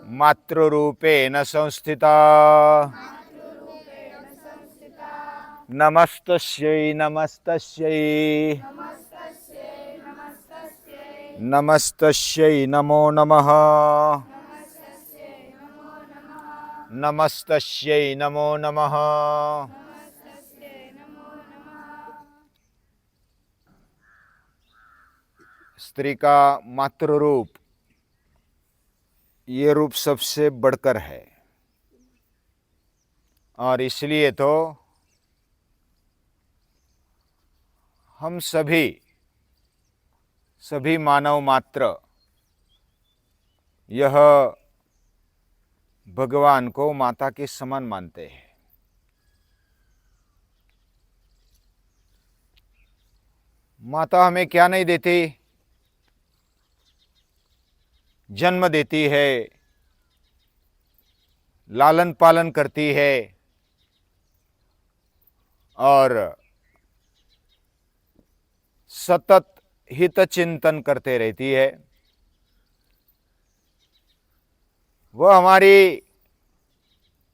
मातृरूपेण संस्थिता। नमस्तस्यै नमस्तस्यै नमस्तस्यै नमो नमः। नमस्तस्यै नमो नमः। स्त्री का मातृ रूप, ये रूप सबसे बढ़कर है, और इसलिए तो हम सभी मानव मात्र यह भगवान को माता के समान मानते हैं। माता हमें क्या नहीं देती? जन्म देती है, लालन पालन करती है, और सतत हित चिंतन करते रहती है। वह हमारी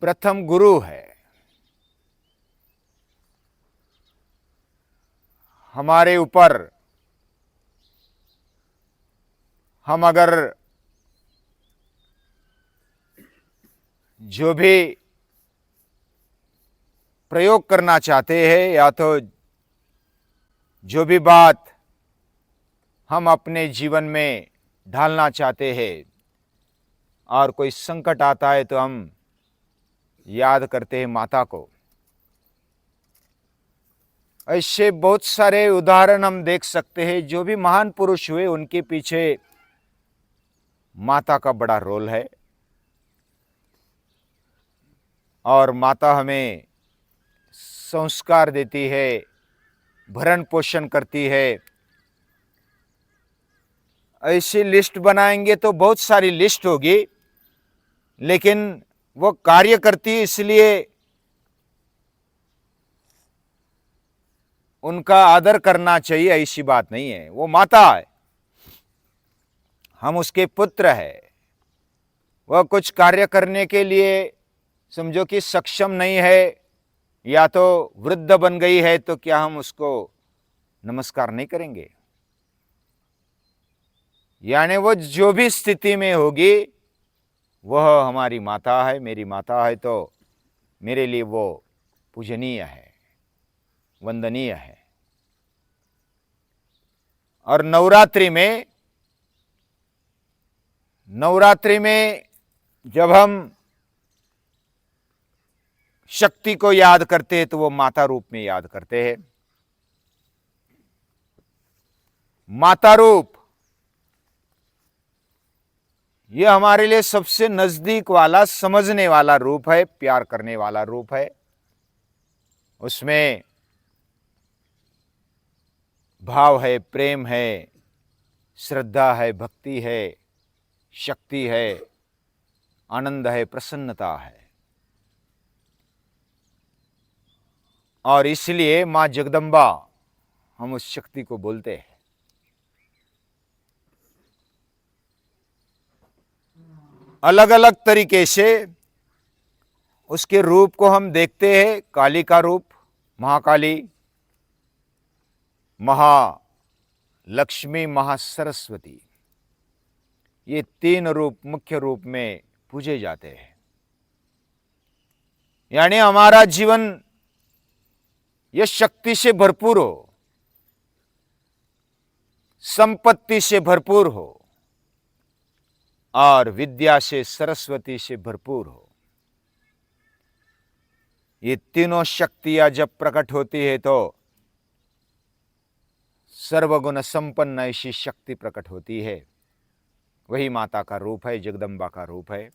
प्रथम गुरु है। हमारे ऊपर हम अगर जो भी प्रयोग करना चाहते हैं, या तो जो भी बात हम अपने जीवन में ढालना चाहते हैं, और कोई संकट आता है तो हम याद करते हैं माता को। ऐसे बहुत सारे उदाहरण हम देख सकते हैं। जो भी महान पुरुष हुए, उनके पीछे माता का बड़ा रोल है। और माता हमें संस्कार देती है, भरण पोषण करती है। ऐसी लिस्ट बनाएंगे तो बहुत सारी लिस्ट होगी, लेकिन वो कार्य करती है, इसलिए उनका आदर करना चाहिए, ऐसी बात नहीं है। वो माता है, हम उसके पुत्र हैं। वह कुछ कार्य करने के लिए समझो कि सक्षम नहीं है, या तो वृद्ध बन गई है, तो क्या हम उसको नमस्कार नहीं करेंगे? यानी वो जो भी स्थिति में होगी, वह हमारी माता है, मेरी माता है, तो मेरे लिए वो पूजनीय है, वंदनीय है। और नवरात्रि में जब हम शक्ति को याद करते हैं, तो वो माता रूप में याद करते हैं। माता रूप ये हमारे लिए सबसे नजदीक वाला, समझने वाला रूप है, प्यार करने वाला रूप है। उसमें भाव है, प्रेम है, श्रद्धा है, भक्ति है, शक्ति है, आनंद है, प्रसन्नता है। और इसलिए मां जगदम्बा हम उस शक्ति को बोलते हैं। अलग अलग तरीके से उसके रूप को हम देखते हैं। काली का रूप, महाकाली, महालक्ष्मी, महासरस्वती, ये तीन रूप मुख्य रूप में पूजे जाते हैं। यानी हमारा जीवन यह शक्ति से भरपूर हो, संपत्ति से भरपूर हो, और विद्या से, सरस्वती से भरपूर हो। ये तीनों शक्तियां जब प्रकट होती है तो सर्वगुण संपन्न ऐसी शक्ति प्रकट होती है। वही माता का रूप है, जगदम्बा का रूप है।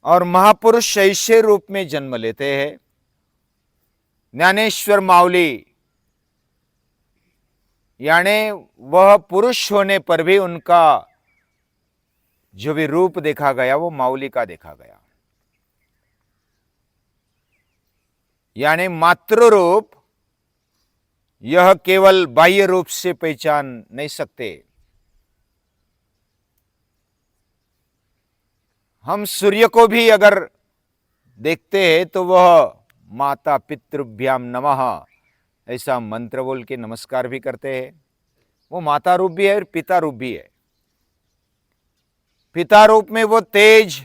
और महापुरुष ऐसे रूप में जन्म लेते हैं। ज्ञानेश्वर माउली, यानी वह पुरुष होने पर भी उनका जो भी रूप देखा गया, वो माउली का देखा गया। यानी मातृ रूप यह केवल बाह्य रूप से पहचान नहीं सकते। हम सूर्य को भी अगर देखते हैं तो वह माता पितृभ्याम नमः ऐसा मंत्र बोल के नमस्कार भी करते हैं। वो माता रूप भी है और पिता रूप भी है। पिता रूप में वो तेज,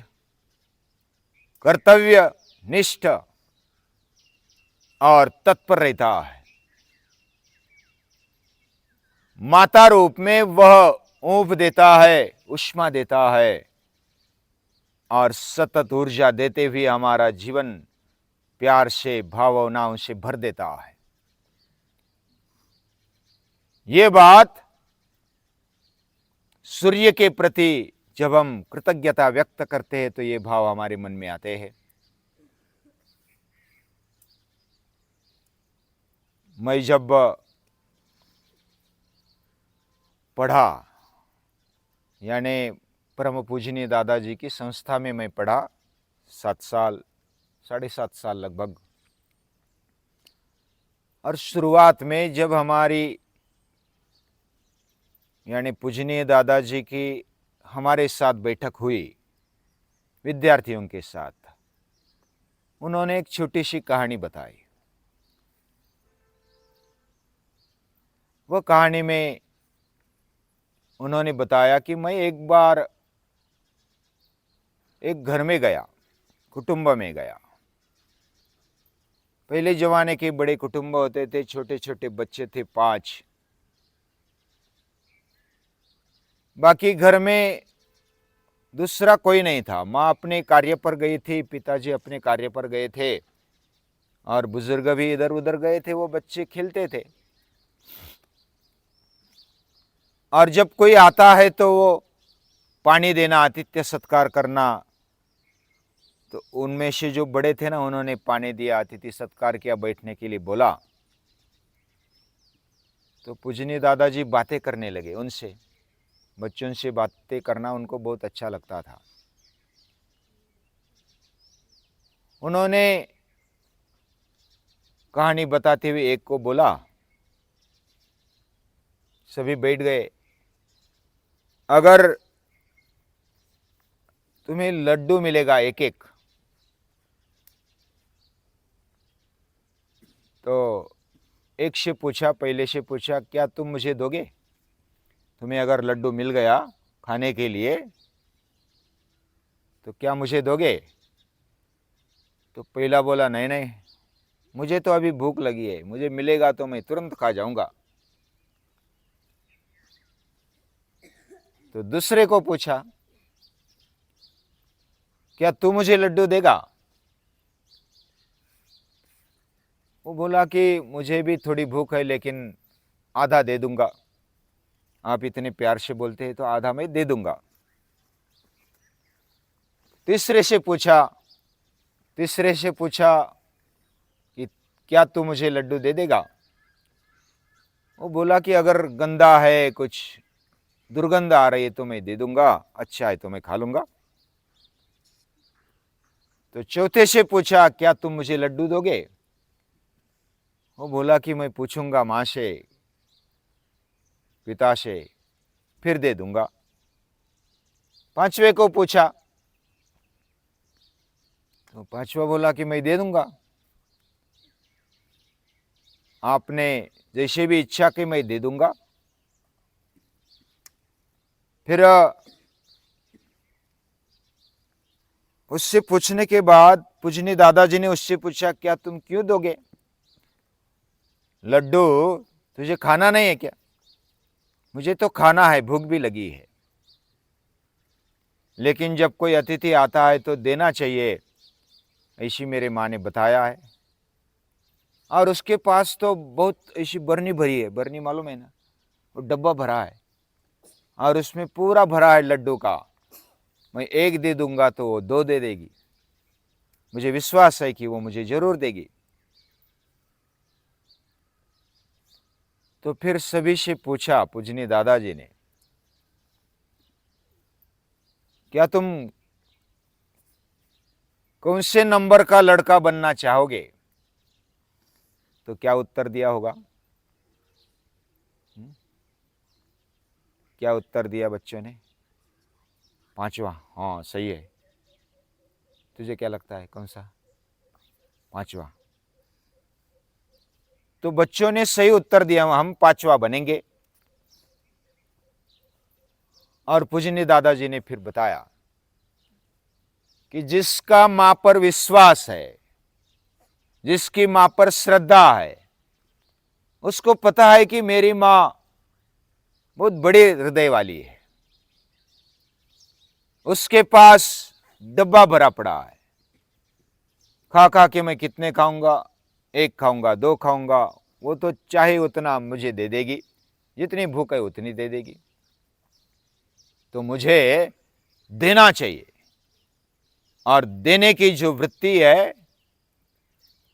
कर्तव्य निष्ठ और तत्पर रहता है। माता रूप में वह ऊब देता है, उष्मा देता है और सतत ऊर्जा देते हुए हमारा जीवन प्यार से, भावनाओं से भर देता है। ये बात सूर्य के प्रति जब हम कृतज्ञता व्यक्त करते हैं तो ये भाव हमारे मन में आते हैं। मैं जब पढ़ा, यानी परम पूजनीय दादाजी की संस्था में मैं पढ़ा 7 साल, 7.5 साल लगभग। और शुरुआत में जब हमारी यानी पूजनीय दादाजी की हमारे साथ बैठक हुई विद्यार्थियों के साथ, उन्होंने एक छोटी सी कहानी बताई। वह कहानी में उन्होंने बताया कि मैं एक बार एक घर में गया, कुटुंब में गया। पहले जमाने के बड़े कुटुंब होते थे, छोटे छोटे बच्चे थे 5। बाकी घर में दूसरा कोई नहीं था। माँ अपने कार्य पर गई थी, पिताजी अपने कार्य पर गए थे और बुजुर्ग भी इधर उधर गए थे। वो बच्चे खेलते थे और जब कोई आता है तो वो पानी देना, आतिथ्य सत्कार करना। तो उनमें से जो बड़े थे ना, उन्होंने पानी दिया, अतिथि सत्कार किया, बैठने के लिए बोला। तो पूजनीय दादाजी बातें करने लगे उनसे। बच्चों से बातें करना उनको बहुत अच्छा लगता था। उन्होंने कहानी बताते हुए एक को बोला, सभी बैठ गए, अगर तुम्हें लड्डू मिलेगा एक एक, तो एक से पूछा, पहले से पूछा, क्या तुम मुझे दोगे? तुम्हें अगर लड्डू मिल गया खाने के लिए तो क्या मुझे दोगे? तो पहला बोला, नहीं नहीं, मुझे तो अभी भूख लगी है, मुझे मिलेगा तो मैं तुरंत खा जाऊंगा। तो दूसरे को पूछा, क्या तू मुझे लड्डू देगा? वो बोला कि मुझे भी थोड़ी भूख है, लेकिन आधा दे दूंगा। आप इतने प्यार से बोलते हैं तो आधा मैं दे दूंगा। तीसरे से पूछा कि क्या तू मुझे लड्डू दे देगा? वो बोला कि अगर गंदा है, कुछ दुर्गंध आ रही है तो मैं दे दूंगा, अच्छा है तो मैं खा लूंगा। तो चौथे से पूछा, क्या तुम मुझे लड्डू दोगे? वो बोला कि मैं पूछूंगा माँ से, पिता से, फिर दे दूंगा। पांचवे को पूछा तो पांचवा बोला कि मैं दे दूंगा, आपने जैसे भी इच्छा की मैं दे दूंगा। फिर उससे पूछने के बाद पूजनीय दादाजी ने उससे पूछा, क्या तुम क्यों दोगे लड्डू? तुझे खाना नहीं है क्या? मुझे तो खाना है, भूख भी लगी है, लेकिन जब कोई अतिथि आता है तो देना चाहिए, ऐसी मेरे माँ ने बताया है। और उसके पास तो बहुत ऐसी बरनी भरी है, बरनी मालूम है ना, वो डब्बा भरा है और उसमें पूरा भरा है लड्डू का। मैं एक दे दूंगा तो वो 2 दे देगी, मुझे विश्वास है कि वो मुझे जरूर देगी। तो फिर सभी से पूछा पूजनीय दादाजी ने, क्या तुम कौन से नंबर का लड़का बनना चाहोगे? तो क्या उत्तर दिया होगा? क्या उत्तर दिया बच्चों ने? 5वां। हाँ सही है, तुझे क्या लगता है कौन सा? पांचवा। तो बच्चों ने सही उत्तर दिया, हम पांचवा बनेंगे। और पूजनीय दादाजी ने फिर बताया कि जिसका मां पर विश्वास है, जिसकी मां पर श्रद्धा है, उसको पता है कि मेरी मां बहुत बड़े हृदय वाली है, उसके पास डब्बा भरा पड़ा है, खा खा के मैं कितने खाऊंगा, एक खाऊंगा, दो खाऊंगा, वो तो चाहे उतना मुझे दे देगी, जितनी भूख है उतनी दे देगी, तो मुझे देना चाहिए। और देने की जो वृत्ति है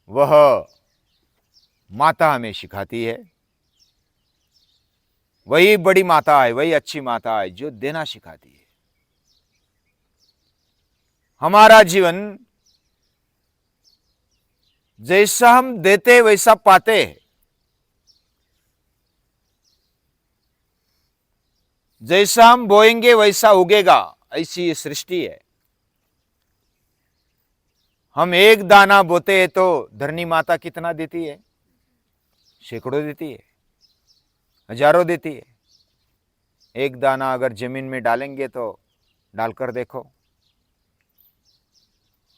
वह माता हमें सिखाती है। वही बड़ी माता है, वही अच्छी माता है जो देना सिखाती है। हमारा जीवन जैसा हम देते वैसा पाते हैं, जैसा हम बोएंगे वैसा उगेगा, ऐसी ये सृष्टि है। हम एक दाना बोते हैं तो धरनी माता कितना देती है? सैकड़ों देती है, हजारों देती है। एक दाना अगर जमीन में डालेंगे तो डालकर देखो।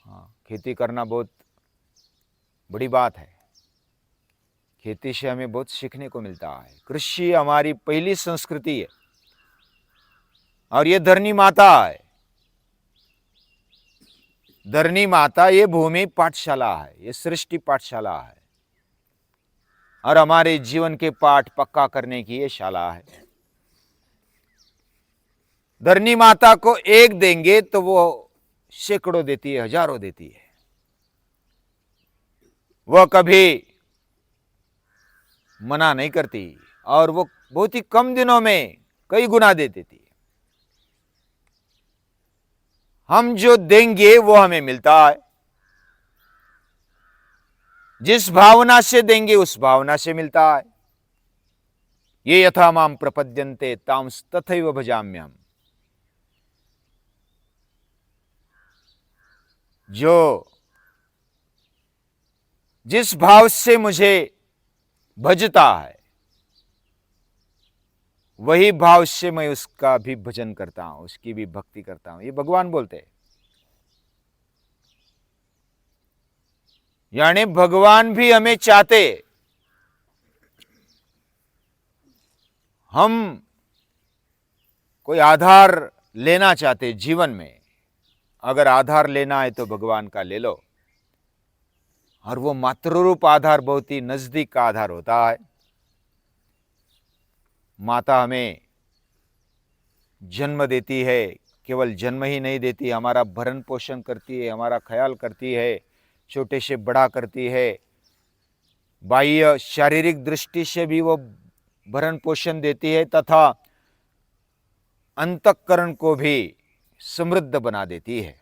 हाँ, खेती करना बहुत बड़ी बात है। खेती से हमें बहुत सीखने को मिलता है। कृषि हमारी पहली संस्कृति है और ये धरनी माता है। धरनी माता ये भूमि पाठशाला है, ये सृष्टि पाठशाला है और हमारे जीवन के पाठ पक्का करने की ये शाला है। धरनी माता को एक देंगे तो वो सैकड़ों देती है, हजारों देती है। वह कभी मना नहीं करती और वो बहुत ही कम दिनों में कई गुना दे देती है। हम जो देंगे वो हमें मिलता है। जिस भावना से देंगे उस भावना से मिलता है। ये यथा माम प्रपद्यन्ते तांस तथैव भजाम्यहम्। जो जिस भाव से मुझे भजता है वही भाव से मैं उसका भी भजन करता हूं, उसकी भी भक्ति करता हूं। ये भगवान बोलते हैं। यानी भगवान भी हमें चाहते, हम कोई आधार लेना चाहते जीवन में। अगर आधार लेना है तो भगवान का ले लो। और वो मातृरूप आधार बहुत ही नजदीक का आधार होता है। माता हमें जन्म देती है, केवल जन्म ही नहीं देती, हमारा भरण पोषण करती है, हमारा ख्याल करती है, छोटे से बड़ा करती है। बाह्य शारीरिक दृष्टि से भी वो भरण पोषण देती है तथा अंतःकरण को भी समृद्ध बना देती है,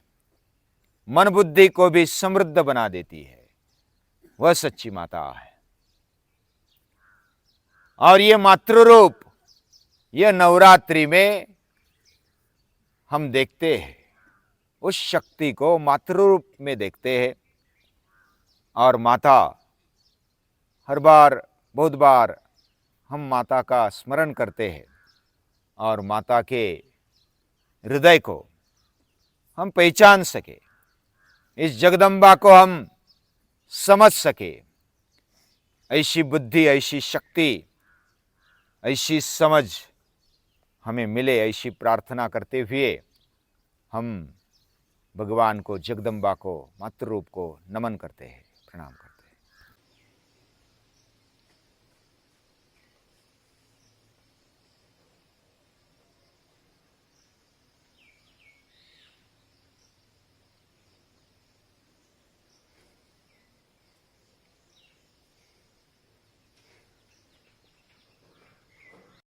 मन बुद्धि को भी समृद्ध बना देती है। वह सच्ची माता है। और ये मातृरूप, यह नवरात्रि में हम देखते हैं, उस शक्ति को मातृरूप में देखते हैं। और माता हर बार, बहुत बार हम माता का स्मरण करते हैं और माता के हृदय को हम पहचान सके, इस जगदम्बा को हम समझ सके। ऐसी बुद्धि, ऐसी शक्ति, ऐसी समझ हमें मिले, ऐसी प्रार्थना करते हुए हम भगवान को, जगदम्बा को, मातृरूप को नमन करते हैं, प्रणाम करते हैं।